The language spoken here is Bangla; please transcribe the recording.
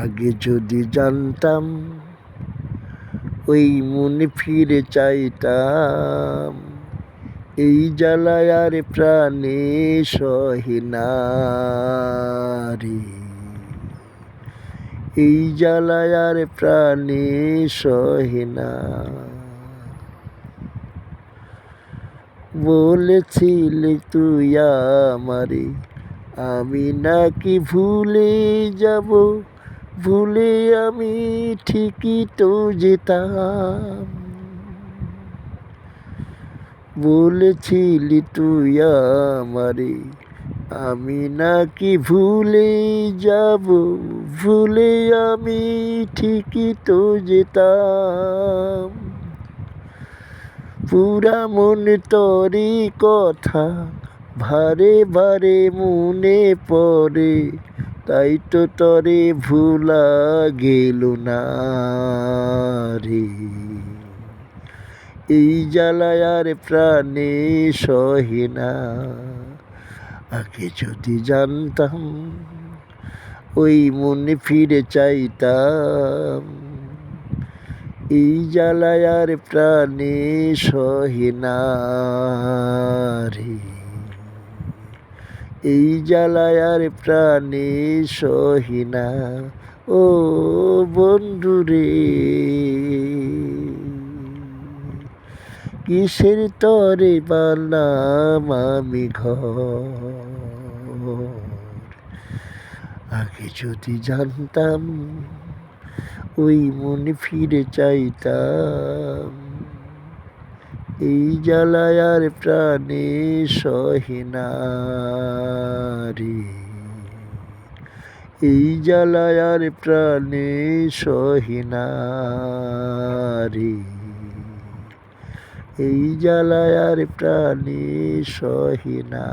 আগে যদি জানতাম ওই মনে ফিরে চাইতাম, এই জ্বালায় আর প্রাণে সহে না রে, এই জ্বালায় আর প্রাণে সহে না। বলেছিলি তুই আমারে আমি নাকি ভুলে যাব, ভুলে আমি ঠিকই তো যেতাম। বলেছিলি তুই আমারে আমি নাকি ভুলে যাব, ভুলে আমি ঠিকই তো যেতাম। পুরা মনে তোরই কথা ভারে ভারে মনে পড়ে, তাই তো তরে ভুলা গেল না রে, এই জ্বালায় আর প্রাণে সহে না। আগে যদি জানতাম ওই মনে ফিরে চাইতাম, এই জ্বালায় আর প্রাণে সহে না রে, এই জ্বালায় আর প্রাণে সহে না। ও বন্ধুরে, কিসের তরে বানাম আমি ঘর। আগে যদি জানতাম ওই মনে ফিরে চাইতাম, এই জ্বালায় আর প্রাণে সহে না রে, এই জ্বালায় আর প্রাণে সহে না রে, এই জ্বালায় আর প্রাণে সহে না।